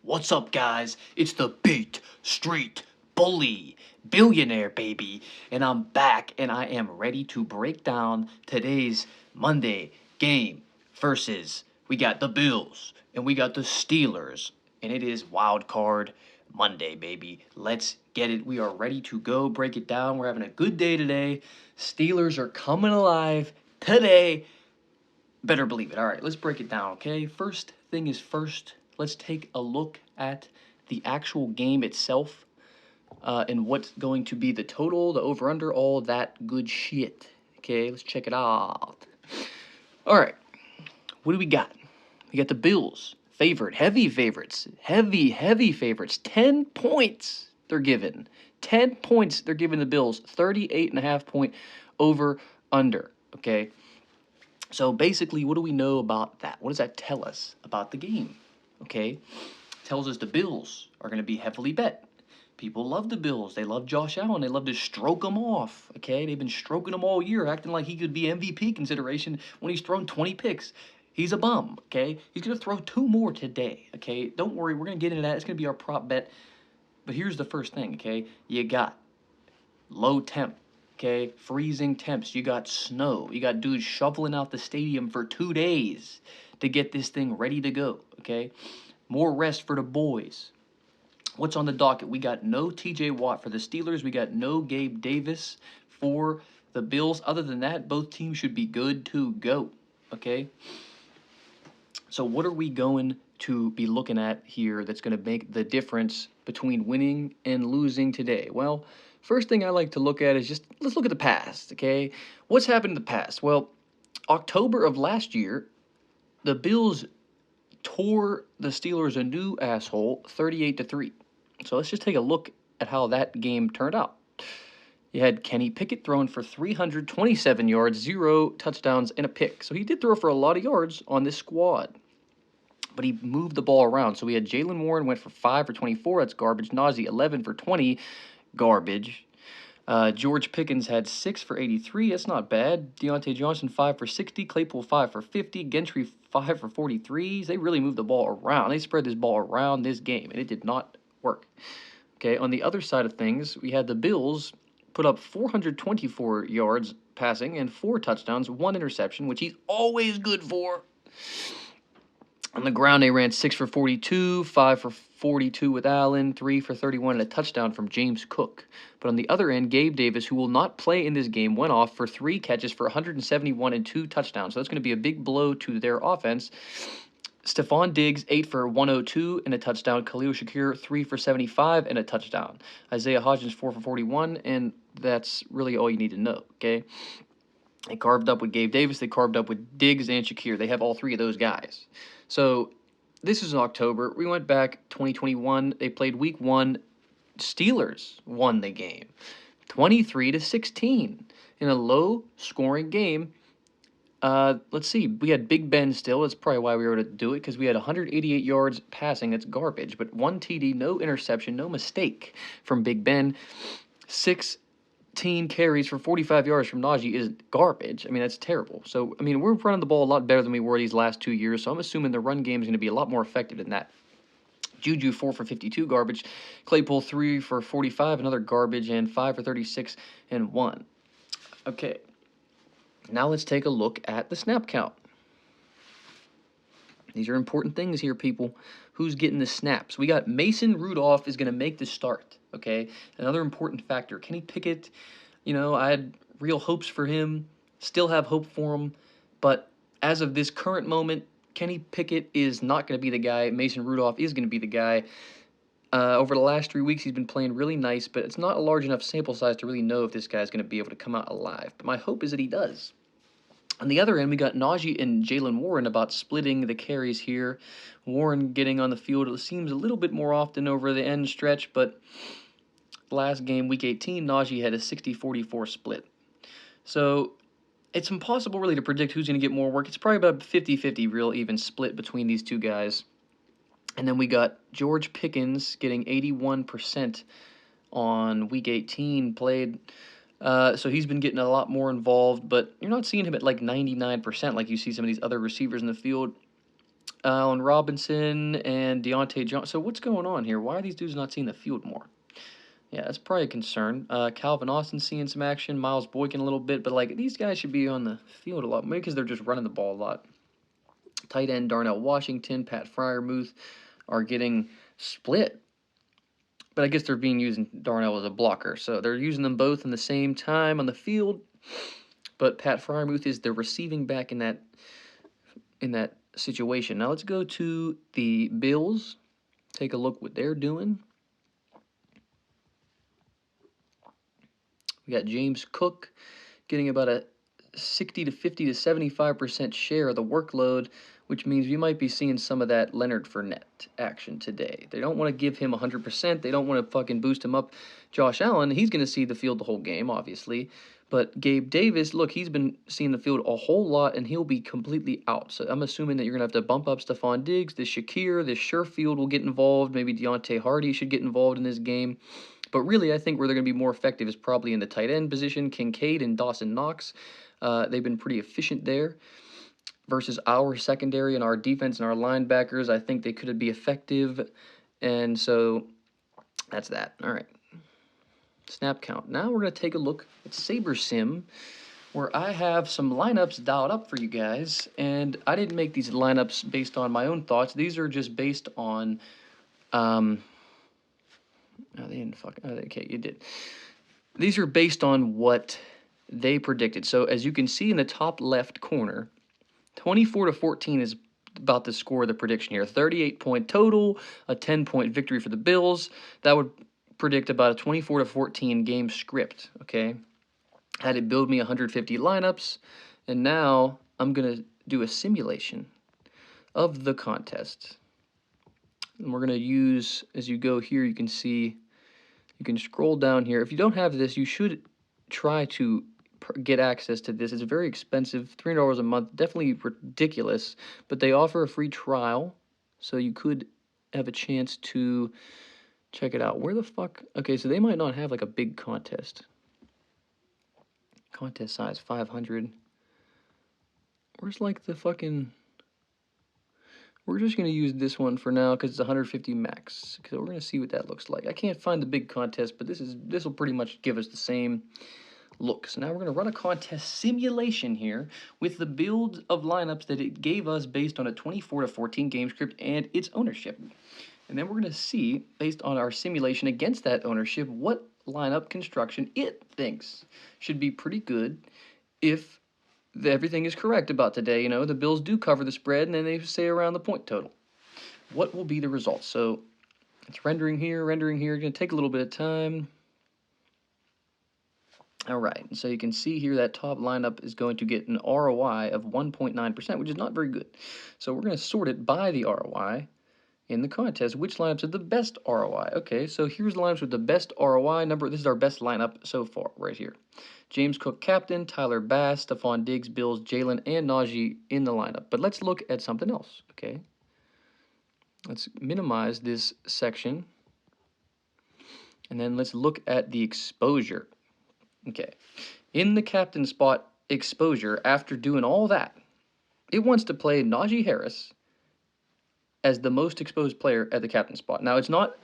What's up, guys? It's the Beat Street Bully Billionaire, baby. And I'm back and I am ready to break down today's Monday game versus we got the Bills and we got the Steelers. And it is Wildcard Monday, baby. Let's get it. We are ready to go break it down. We're having a good day today. Steelers are coming alive today. Better believe it. All right, let's break it down, okay? First thing is first, let's take a look at the actual game itself and what's going to be the total, the over-under, all that good shit. Okay, let's check it out. All right, what do we got? We got the Bills, heavy favorites, heavy favorites. 10 points they're given. 10 points they're giving the Bills. 38.5-point over-under, okay? So basically, what do we know about that? What does that tell us about the game? Okay, tells us the Bills are going to be heavily bet. People love the Bills. They love Josh Allen. They love to stroke him off. Okay, they've been stroking him all year, acting like he could be MVP consideration when he's thrown 20 picks. He's a bum. Okay, he's going to throw 2 more today. Okay, don't worry, we're going to get into that. It's going to be our prop bet. But here's the first thing. Okay, you got low temp. Okay, freezing temps. You got snow. You got dudes shoveling out the stadium for 2 days to get this thing ready to go. Okay, more rest for the boys. What's on the docket? We got no TJ Watt for the Steelers. We got no Gabe Davis for the Bills. Other than that, both teams should be good to go. Okay, so what are we going to be looking at here that's going to make the difference between winning and losing today? Well, first thing I like to look at is just let's look at the past, okay? What's happened in the past? Well, October of last year, the Bills tore the Steelers a new asshole 38-3. So let's just take a look at how that game turned out. You had Kenny Pickett throwing for 327 yards, 0 touchdowns, and a pick. So he did throw for a lot of yards on this squad. But he moved the ball around. So we had Jalen Warren went for 5 for 24. That's garbage. Najee 11 for 20. Garbage. George Pickens had 6 for 83. That's not bad. Deontay Johnson 5 for 60. Claypool 5 for 50. Gentry 5 for 43. They really moved the ball around. They spread this ball around this game, and it did not work. Okay, on the other side of things, we had the Bills put up 424 yards passing and 4 touchdowns, 1 interception, which he's always good for. On the ground, they ran 6 for 42, 5 for 42 with Allen, 3 for 31, and a touchdown from James Cook. But on the other end, Gabe Davis, who will not play in this game, went off for 3 catches for 171 and 2 touchdowns. So that's going to be a big blow to their offense. Stephon Diggs, 8 for 102 and a touchdown. Khalil Shakir, 3 for 75 and a touchdown. Isaiah Hodgins, 4 for 41, and that's really all you need to know, okay? They carved up with Gabe Davis. They carved up with Diggs and Shakir. They have all 3 of those guys. So this is in October. We went back 2021. They played week 1. Steelers won the game 23-16 in a low-scoring game. Let's see. We had Big Ben still. That's probably why we were able to do it, because we had 188 yards passing. That's garbage. But 1 TD, no interception, no mistake from Big Ben. 16 carries for 45 yards from Najee is garbage. I mean, that's terrible. So, I mean, we're running the ball a lot better than we were these last 2 years, so I'm assuming the run game is going to be a lot more effective than that. Juju, 4 for 52, garbage. Claypool, 3 for 45, another garbage, and 5 for 36 and 1. Okay. Now let's take a look at the snap count. These are important things here, people. Who's getting the snaps? We got Mason Rudolph is going to make the start, okay? Another important factor. Kenny Pickett, I had real hopes for him, still have hope for him, but as of this current moment, Kenny Pickett is not going to be the guy. Mason Rudolph is going to be the guy. Over the last 3 weeks, he's been playing really nice, but it's not a large enough sample size to really know if this guy's going to be able to come out alive. But my hope is that he does. On the other end, we got Najee and Jalen Warren about splitting the carries here. Warren getting on the field, it seems a little bit more often over the end stretch, but last game, week 18, Najee had a 60-44 split. So it's impossible really to predict who's going to get more work. It's probably about 50-50 real even split between these two guys. And then we got George Pickens getting 81% on week 18 played. So he's been getting a lot more involved, but you're not seeing him at like 99% like you see some of these other receivers in the field. Allen Robinson and Deontay Johnson. So what's going on here? Why are these dudes not seeing the field more? Yeah, that's probably a concern. Calvin Austin seeing some action, Miles Boykin a little bit, but like these guys should be on the field a lot, maybe because they're just running the ball a lot. Tight end Darnell Washington, Pat Fryermuth are getting split, but I guess they're being using Darnell as a blocker, so they're using them both in the same time on the field. But Pat Fryermuth is the receiving back in that situation. Now let's go to the Bills. Take a look what they're doing. We got James Cook getting about a 60 to 50 to 75% share of the workload, which means we might be seeing some of that Leonard Fournette action today. They don't want to give him 100%. They don't want to fucking boost him up. Josh Allen, he's going to see the field the whole game, obviously. But Gabe Davis, look, he's been seeing the field a whole lot, and he'll be completely out. So I'm assuming that you're going to have to bump up Stephon Diggs, this Shakir, this Sherfield will get involved. Maybe Deontay Hardy should get involved in this game. But really, I think where they're going to be more effective is probably in the tight end position. Kincaid and Dawson Knox, they've been pretty efficient there. Versus our secondary and our defense and our linebackers, I think they could be effective. And so that's that. All right. Snap count. Now we're going to take a look at Saber Sim, where I have some lineups dialed up for you guys. And I didn't make these lineups based on my own thoughts. These are just based on... Oh, they didn't fucking... Oh, okay, you did. These are based on what they predicted. So as you can see in the top left corner, 24 to 14 is about the score of the prediction here. 38-point total, a 10-point victory for the Bills. That would predict about a 24 to 14 game script, okay? Had it build me 150 lineups, and now I'm going to do a simulation of the contest. And we're going to use, as you go here, you can see, you can scroll down here. If you don't have this, you should try to get access to this. It's very expensive, $300 a month, definitely ridiculous, but they offer a free trial, so you could have a chance to check it out. Where the fuck? Okay, so they might not have like a big contest. Contest size 500. Where's like the fucking... We're just going to use this one for now because it's 150 max. So we're going to see what that looks like. I can't find the big contest, but this will pretty much give us the same look. So now we're going to run a contest simulation here with the build of lineups that it gave us based on a 24 to 14 game script and its ownership. And then we're going to see, based on our simulation against that ownership, what lineup construction it thinks should be pretty good if everything is correct about today. You know, the Bills do cover the spread, and then they stay around the point total. What will be the results? So it's rendering here. Going to take a little bit of time. All right, and so you can see here that top lineup is going to get an ROI of 1.9%, which is not very good. So we're going to sort it by the ROI in the contest. Which lineups have the best ROI? Okay, so here's the lineups with the best ROI number. This is our best lineup so far, right here. James Cook, captain, Tyler Bass, Stephon Diggs, Bills, Jalen, and Najee in the lineup. But let's look at something else, okay? Let's minimize this section. And then let's look at the exposure. Okay, in the captain spot exposure, after doing all that, it wants to play Najee Harris as the most exposed player at the captain spot. Now, it's not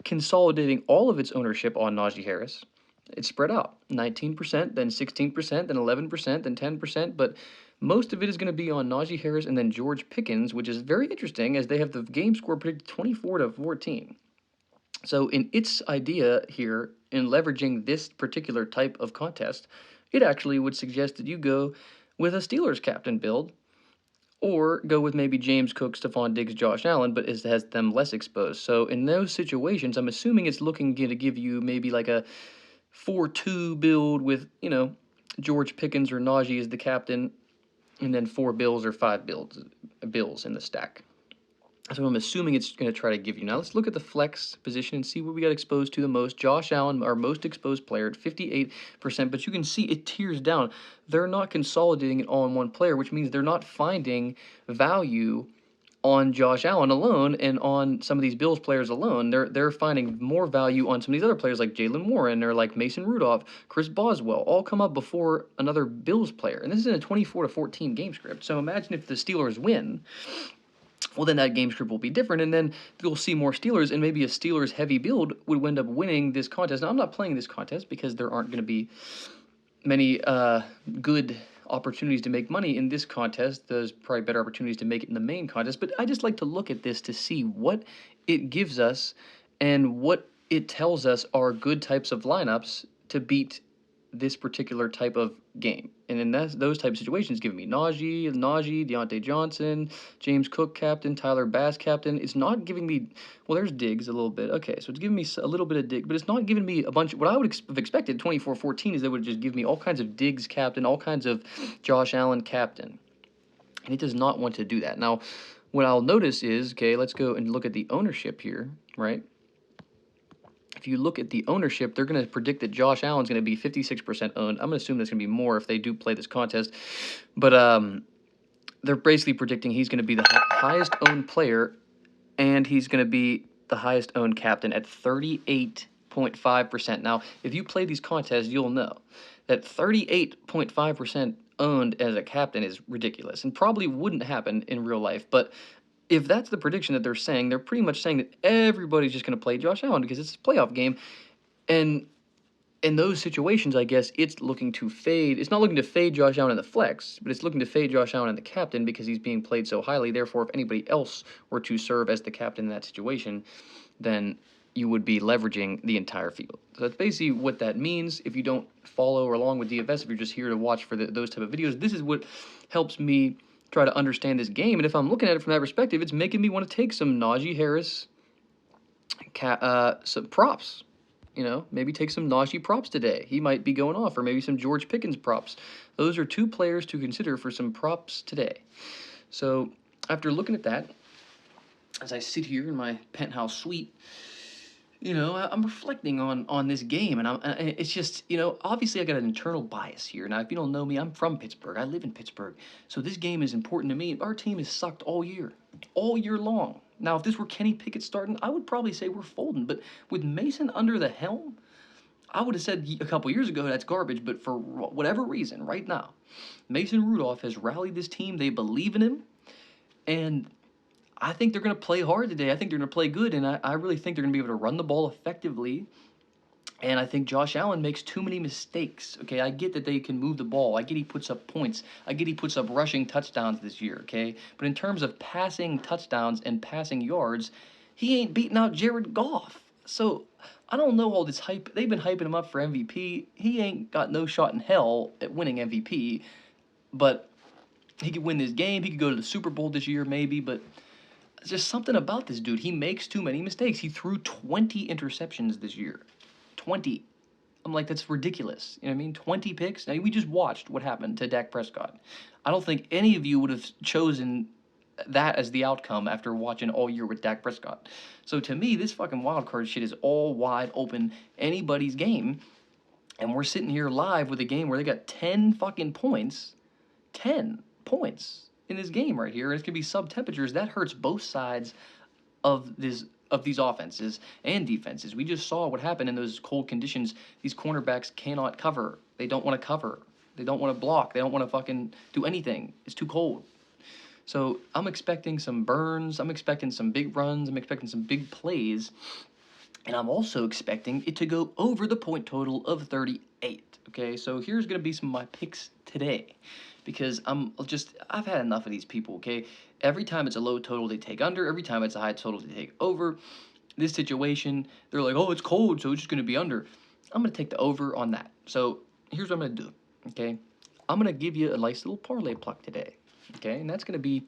consolidating all of its ownership on Najee Harris. It's spread out, 19%, then 16%, then 11%, then 10%, but most of it is going to be on Najee Harris and then George Pickens, which is very interesting as they have the game score predicted 24 to 14. So in its idea here, in leveraging this particular type of contest, it actually would suggest that you go with a Steelers captain build or go with maybe James Cook, Stephon Diggs, Josh Allen, but it has them less exposed. So in those situations, I'm assuming it's looking to give you maybe like a 4-2 build with, you know, George Pickens or Najee as the captain, and then 4 Bills or 5 Bills in the stack. That's what I'm assuming it's going to try to give you. Now, let's look at the flex position and see what we got exposed to the most. Josh Allen, our most exposed player at 58%, but you can see it tiers down. They're not consolidating it all in one player, which means they're not finding value on Josh Allen alone and on some of these Bills players alone. They're finding more value on some of these other players like Jalen Warren or like Mason Rudolph, Chris Boswell, all come up before another Bills player. And this is in a 24 to 14 game script. So imagine if the Steelers win well, then that game script will be different, and then you'll see more Steelers, and maybe a Steelers heavy build would end up winning this contest. Now, I'm not playing this contest because there aren't going to be many good opportunities to make money in this contest. There's probably better opportunities to make it in the main contest, but I just like to look at this to see what it gives us and what it tells us are good types of lineups to beat this particular type of game. And in those type of situations, giving me Najee, Deontay Johnson, James Cook captain, Tyler Bass captain. It's not giving me, well, there's Diggs a little bit. Okay, so it's giving me a little bit of Diggs, but it's not giving me a bunch. What I would have expected 24-14 is they would just give me all kinds of Diggs captain, all kinds of Josh Allen captain. And it does not want to do that. Now, what I'll notice is, okay, let's go and look at the ownership here, right? If you look at the ownership, they're going to predict that Josh Allen's going to be 56% owned. I'm going to assume that's going to be more if they do play this contest. But they're basically predicting he's going to be the highest owned player, and he's going to be the highest owned captain at 38.5%. Now, if you play these contests, you'll know that 38.5% owned as a captain is ridiculous and probably wouldn't happen in real life. But if that's the prediction that they're saying, they're pretty much saying that everybody's just going to play Josh Allen because it's a playoff game. And in those situations, I guess it's looking to fade. It's not looking to fade Josh Allen in the flex, but it's looking to fade Josh Allen in the captain because he's being played so highly. Therefore, if anybody else were to serve as the captain in that situation, then you would be leveraging the entire field. So that's basically what that means. If you don't follow along with DFS, if you're just here to watch for those type of videos, this is what helps me try to understand this game. And if I'm looking at it from that perspective, it's making me want to take some Najee Harris some props. You know, maybe take some Najee props today. He might be going off, or maybe some George Pickens props. Those are two players to consider for some props today. So after looking at that, as I sit here in my penthouse suite, you know, I'm reflecting on this game, and it's just, you know, obviously I got an internal bias here. Now, if you don't know me, I'm from Pittsburgh. I live in Pittsburgh. So this game is important to me. Our team has sucked all year long. Now, if this were Kenny Pickett starting, I would probably say we're folding. But with Mason under the helm, I would have said a couple years ago that's garbage. But for whatever reason, right now, Mason Rudolph has rallied this team. They believe in him. And I think they're going to play hard today. I think they're going to play good, and I really think they're going to be able to run the ball effectively. And I think Josh Allen makes too many mistakes. Okay, I get that they can move the ball. I get he puts up points. I get he puts up rushing touchdowns this year, okay? But in terms of passing touchdowns and passing yards, he ain't beating out Jared Goff. So I don't know all this hype. They've been hyping him up for MVP. He ain't got no shot in hell at winning MVP, but he could win this game. He could go to the Super Bowl this year maybe, but there's just something about this dude. He makes too many mistakes. He threw 20 interceptions this year. 20. I'm like, that's ridiculous. You know what I mean? 20 picks. Now, we just watched what happened to Dak Prescott. I don't think any of you would have chosen that as the outcome after watching all year with Dak Prescott. So to me, this fucking wildcard shit is all wide open, anybody's game. And we're sitting here live with a game where they got 10 fucking points. 10 points in this game right here. And it's going to be sub-temperatures. That hurts both sides of these offenses and defenses. We just saw what happened in those cold conditions. These cornerbacks cannot cover. They don't want to cover. They don't want to block. They don't want to fucking do anything. It's too cold. So I'm expecting some burns. I'm expecting some big runs. I'm expecting some big plays. And I'm also expecting it to go over the point total of 38. Okay, so here's going to be some of my picks today. Because I've had enough of these people, okay? Every time it's a low total, they take under. Every time it's a high total, they take over. This situation, they're like, oh, it's cold, so it's just going to be under. I'm going to take the over on that. So here's what I'm going to do, okay? I'm going to give you a nice little parlay pluck today, okay? And that's going to be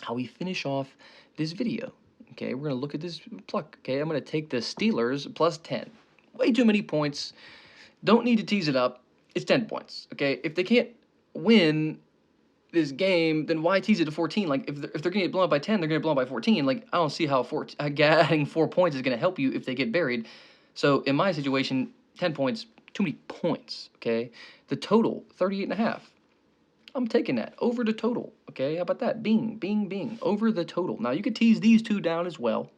how we finish off this video, okay? We're going to look at this pluck, okay? I'm going to take the Steelers plus 10. Way too many points. Don't need to tease it up. It's 10 points, okay? If they can't win this game, then why tease it to 14? Like, if they're going to get blown up by 10, they're going to get blown up by 14. Like, I don't see how adding 4 points is going to help you if they get buried. So, in my situation, 10 points, too many points, okay? The total, 38.5. I'm taking that. Over the total, okay? How about that? Bing, bing, bing. Over the total. Now, you could tease these two down as well,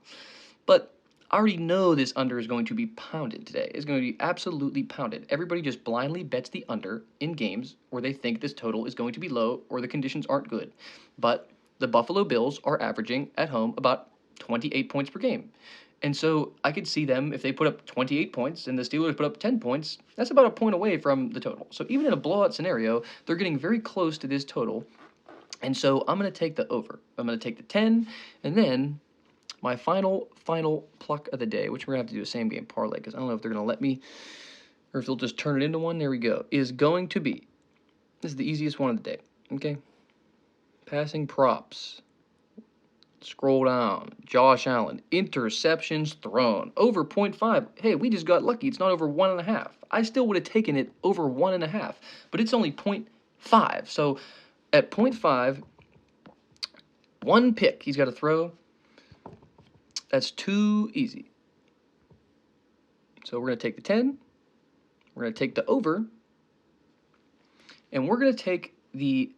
but I already know this under is going to be pounded today. It's going to be absolutely pounded. Everybody just blindly bets the under in games where they think this total is going to be low or the conditions aren't good. But the Buffalo Bills are averaging at home about 28 points per game. And so I could see them, if they put up 28 points and the Steelers put up 10 points, that's about a point away from the total. So even in a blowout scenario, they're getting very close to this total. And so I'm going to take the over. I'm going to take the 10. And then my final pluck of the day, which we're going to have to do a same game parlay because I don't know if they're going to let me or if they'll just turn it into one. There we go. Is going to be, this is the easiest one of the day. Okay. Passing props. Scroll down. Josh Allen. Interceptions thrown. Over 0.5. Hey, we just got lucky. It's not over 1.5. I still would have taken it over 1.5. But it's only 0.5. So at 0.5, one pick he's got to throw. That's too easy. So we're going to take the 10. We're going to take the over. And we're going to take the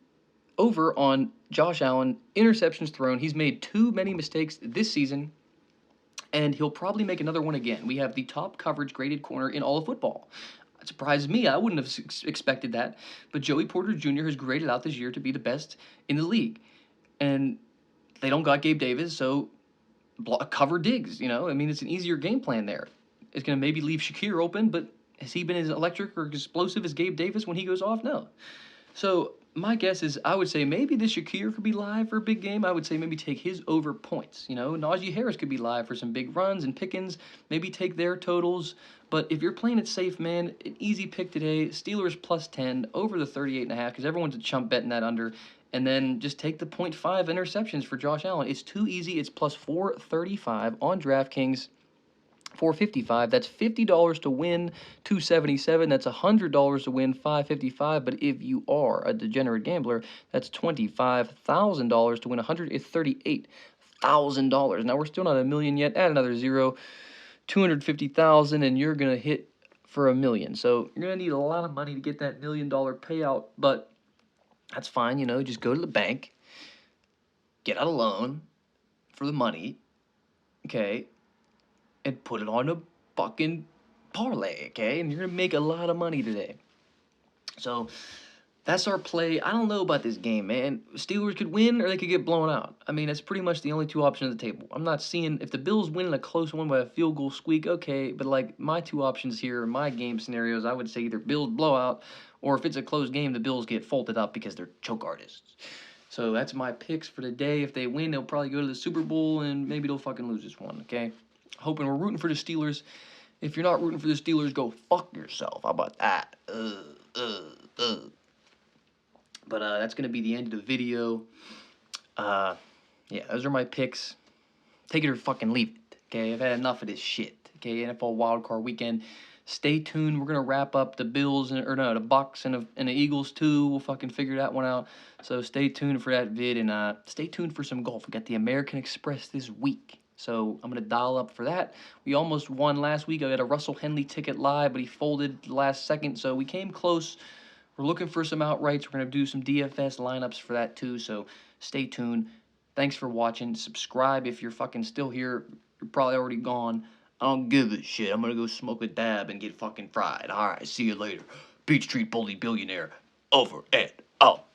over on Josh Allen, interceptions thrown. He's made too many mistakes this season, and he'll probably make another one again. We have the top coverage graded corner in all of football. It surprised me. I wouldn't have expected that. But Joey Porter Jr. has graded out this year to be the best in the league. And they don't got Gabe Davis, so cover Diggs, you know. I mean, it's an easier game plan there. It's going to maybe leave Shakir open, but has he been as electric or explosive as Gabe Davis when he goes off? No. So my guess is I would say maybe this Shakir could be live for a big game. I would say maybe take his over points. You know, Najee Harris could be live for some big runs, and Pickens, maybe take their totals. But if you're playing it safe, man, an easy pick today, Steelers plus 10 over the 38.5 because everyone's a chump betting that under. And then just take the 0.5 interceptions for Josh Allen. It's too easy. It's plus 435 on DraftKings. 455. That's $50 to win 277. That's $100 to win 555. But if you are a degenerate gambler, that's $25,000 to win $138,000. Now we're still not a million yet. Add another zero, 250,000, and you're gonna hit for $1 million. So you're gonna need a lot of money to get that $1 million payout. But that's fine. You know, just go to the bank, get out a loan for the money. Okay. And put it on a fucking parlay, okay? And you're going to make a lot of money today. So that's our play. I don't know about this game, man. Steelers could win or they could get blown out. I mean, that's pretty much the only two options on the table. I'm not seeing if the Bills win in a close one by a field goal squeak, okay. But, like, my two options here, my game scenarios, I would say either Bills blowout or if it's a close game, the Bills get folded up because they're choke artists. So that's my picks for today. If they win, they'll probably go to the Super Bowl and maybe they'll fucking lose this one, okay? Hoping we're rooting for the Steelers. If you're not rooting for the Steelers, go fuck yourself. How about that? But that's going to be the end of the video. Yeah, those are my picks. Take it or fucking leave it. Okay, I've had enough of this shit. Okay, NFL Wildcard weekend. Stay tuned. We're going to wrap up the Bills, the Bucs and the Eagles too. We'll fucking figure that one out. So stay tuned for that vid and stay tuned for some golf. We got the American Express this week. So I'm going to dial up for that. We almost won last week. I got a Russell Henley ticket live, but he folded last second. So we came close. We're looking for some outrights. We're going to do some DFS lineups for that too. So stay tuned. Thanks for watching. Subscribe if you're fucking still here. You're probably already gone. I don't give a shit. I'm going to go smoke a dab and get fucking fried. All right, see you later. Beach Street Bully Billionaire over and out.